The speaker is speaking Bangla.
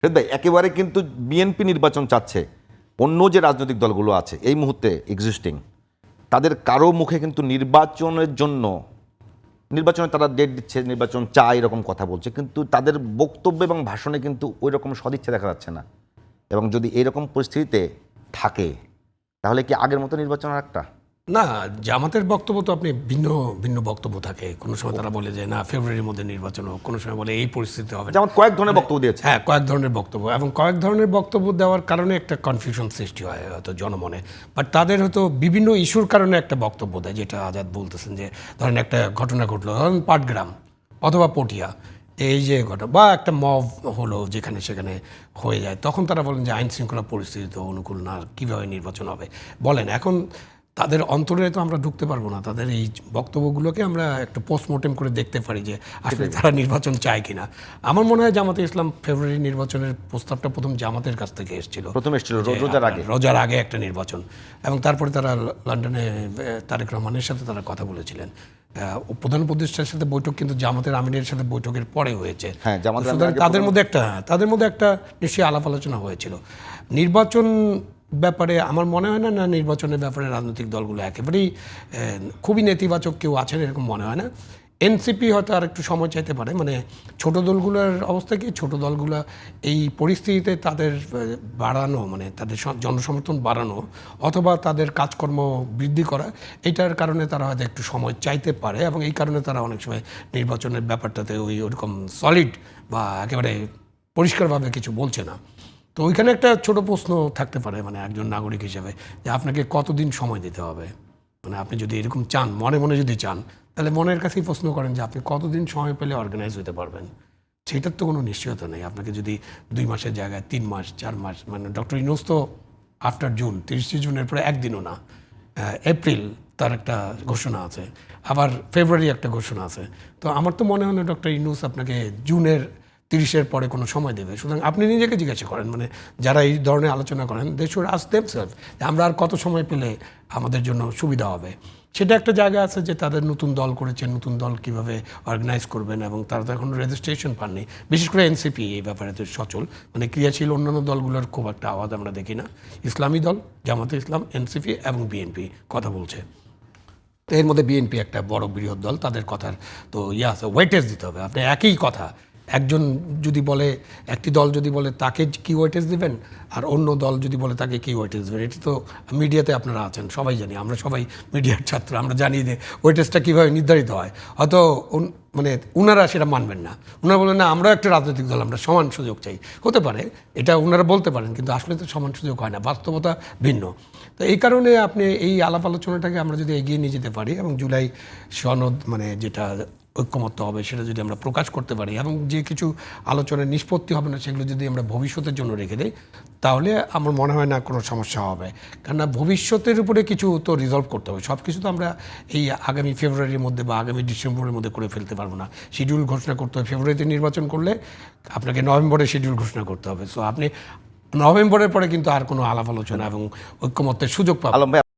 ভাই একেবারে কিন্তু বিএনপি নির্বাচন চাচ্ছে, অন্য যে রাজনৈতিক দলগুলো আছে এই মুহূর্তে এক্সিস্টিং, তাদের কারো মুখে কিন্তু নির্বাচনের জন্য নির্বাচনে তারা ডেট দিচ্ছে, নির্বাচন চায় এরকম কথা বলছে, কিন্তু তাদের বক্তব্য এবং ভাষণে কিন্তু ওই রকম সদিচ্ছা দেখা যাচ্ছে না। এবং যদি এরকম পরিস্থিতিতে থাকে তাহলে কি আগের মতো নির্বাচন আর একটা? না, জামাতের বক্তব্য তো আপনি ভিন্ন ভিন্ন বক্তব্য থাকে। কোনো সময় তারা বলে যে না ফেব্রুয়ারির মধ্যে নির্বাচন হোক, কোনো সময় বলে এই পরিস্থিতি হবে। যেমন কয়েক ধরনের বক্তব্য দিয়েছে। হ্যাঁ, কয়েক ধরনের বক্তব্য, এবং কয়েক ধরনের বক্তব্য দেওয়ার কারণে একটা কনফিউশন সৃষ্টি হয় হয়তো জনমনে। বাট তাদের হয়তো বিভিন্ন ইস্যুর কারণে একটা বক্তব্য দেয়, যেটা আজাদ বলতেছেন যে ধরেন একটা ঘটনা ঘটলো, ধরেন পাটগ্রাম অথবা পটিয়া, এই যে ঘটনা বা একটা মব হলো যেখানে সেখানে হয়ে যায়, তখন তারা বলেন যে আইন শৃঙ্খলা পরিস্থিতি তো অনুকূল না, কীভাবে নির্বাচন হবে বলেন। এখন তাদের অন্তরে তো আমরা ঢুকতে পারবো না, তাদের এই বক্তব্যগুলোকে আমরা একটু পোস্টমর্টেম করে দেখতে পারি যে আসলে তারা নির্বাচন চায় কিনা। আমার মনে হয় জামাতে ইসলাম ফেব্রুয়ারি নির্বাচনের প্রস্তাবটা প্রথম জামাতের কাছ থেকে এসেছিল, প্রথম এসেছিল রোজার আগে একটা নির্বাচন, এবং তারপরে তারা লন্ডনে তারেক রহমানের সাথে তারা কথা বলেছিলেন। প্রধান উপদেষ্টার সাথে বৈঠক কিন্তু জামাতের আমিরের সাথে বৈঠকের পরে হয়েছে। সুতরাং তাদের মধ্যে একটা নিশ্চয়ই আলাপ আলোচনা হয়েছিল। নির্বাচন ব্যাপারে আমার মনে হয় না নির্বাচনের ব্যাপারে রাজনৈতিক দলগুলো একেবারেই খুবই নেতিবাচক কেউ আছেন এরকম মনে হয় না। এনসিপি হয়তো আর একটু সময় চাইতে পারে, মানে ছোট দলগুলোর অবস্থা কি, ছোট দলগুলো এই পরিস্থিতিতে তাদের বাড়ানো, মানে তাদের জনসমর্থন বাড়ানো অথবা তাদের কাজকর্ম বৃদ্ধি করা, এটার কারণে তারা হয়তো একটু সময় চাইতে পারে, এবং এই কারণে তারা অনেক সময় নির্বাচনের ব্যাপারটাতে ওরকম সলিড বা একেবারে পরিষ্কারভাবে কিছু বলছে না। তো ওইখানে একটা ছোট প্রশ্ন থাকতে পারে, মানে একজন নাগরিক হিসেবে, যে আপনাকে কতদিন সময় দিতে হবে। মানে আপনি যদি এরকম চান, মনে মনে যদি চান, তাহলে মনের কাছেই প্রশ্ন করেন যে আপনি কতদিন সময় পেলে অর্গানাইজ হতে পারবেন। সেটার তো কোনো নিশ্চয়তা নেই। আপনাকে যদি 2 মাসের জায়গায় 3 মাস 4 মাস, মানে ডক্টর ইউনূস তো আফটার জুন, 30 জুনের পরে একদিনও না, এপ্রিল তার একটা ঘোষণা আছে, আবার ফেব্রুয়ারি একটা ঘোষণা আছে। তো আমার তো মনে হয় না ডক্টর ইউনূস আপনাকে জুনের 30-এর পরে কোনো সময় দেবে। সুতরাং আপনি নিজেকে জিজ্ঞাসা করেন, মানে যারা এই ধরনের আলোচনা করেন, দে শুড আস্ক দেমসেলফ যে আমরা আর কত সময় পেলে আমাদের জন্য সুবিধা হবে। সেটা একটা জায়গা আছে যে তাদের নতুন দল করেছেন, নতুন দল কিভাবে অর্গানাইজ করবেন, এবং তারা তো এখনও রেজিস্ট্রেশন পাননি। বিশেষ করে এনসিপি এই ব্যাপারে তো সচল, মানে ক্রিয়াশীল অন্যান্য দলগুলোর খুব একটা আওয়াজ আমরা দেখি না। ইসলামী দল, জামাতে ইসলাম, এনসিপি এবং বিএনপি কথা বলছে। তো এর মধ্যে বিএনপি একটা বড় বৃহৎ দল, তাদের কথার তো আছে, ওয়েটেজ দিতে হবে। আপনি একই কথা একজন যদি বলে, একটি দল যদি বলে তাকে কি ওয়েটেজ দেবেন, আর অন্য দল যদি বলে তাকে কি ওয়েটেজ দেবেন, এটা তো মিডিয়াতে আপনারা আছেন, সবাই জানি, আমরা সবাই মিডিয়ার ছাত্র, আমরা জানি যে ওয়েটেজটা কীভাবে নির্ধারিত হয়। হয়তো মানে উনারা সেটা মানবেন না, উনারা বলেন না আমরা একটা রাজনৈতিক দল, আমরা সমান সুযোগ চাই। হতে পারে এটা উনারা বলতে পারেন, কিন্তু আসলে তো সমান সুযোগ হয় না, বাস্তবতা ভিন্ন। তো এই কারণে আপনি এই আলাপ আলোচনাটাকে আমরা যদি এগিয়ে নিয়ে যেতে পারি, এবং জুলাই সনদ মানে যেটা ঐক্যমত্য হবে সেটা যদি আমরা প্রকাশ করতে পারি, এবং যে কিছু আলোচনার নিষ্পত্তি হবে না সেগুলো যদি আমরা ভবিষ্যতের জন্য রেখে দিই, তাহলে আমার মনে হয় না কোনো সমস্যা হবে। কেননা ভবিষ্যতের উপরে কিছু তো রিজলভ করতে হবে। সব কিছু তো আমরা এই আগামী ফেব্রুয়ারির মধ্যে বা আগামী ডিসেম্বরের মধ্যে করে ফেলতে পারবো না। শিডিউল ঘোষণা করতে হবে। ফেব্রুয়ারিতে নির্বাচন করলে আপনাকে নভেম্বরে শিডিউল ঘোষণা করতে হবে। সো আপনি নভেম্বরের পরে কিন্তু আর কোনো আলাপ আলোচনা এবং ঐক্যমত্যের সুযোগ পাবেন।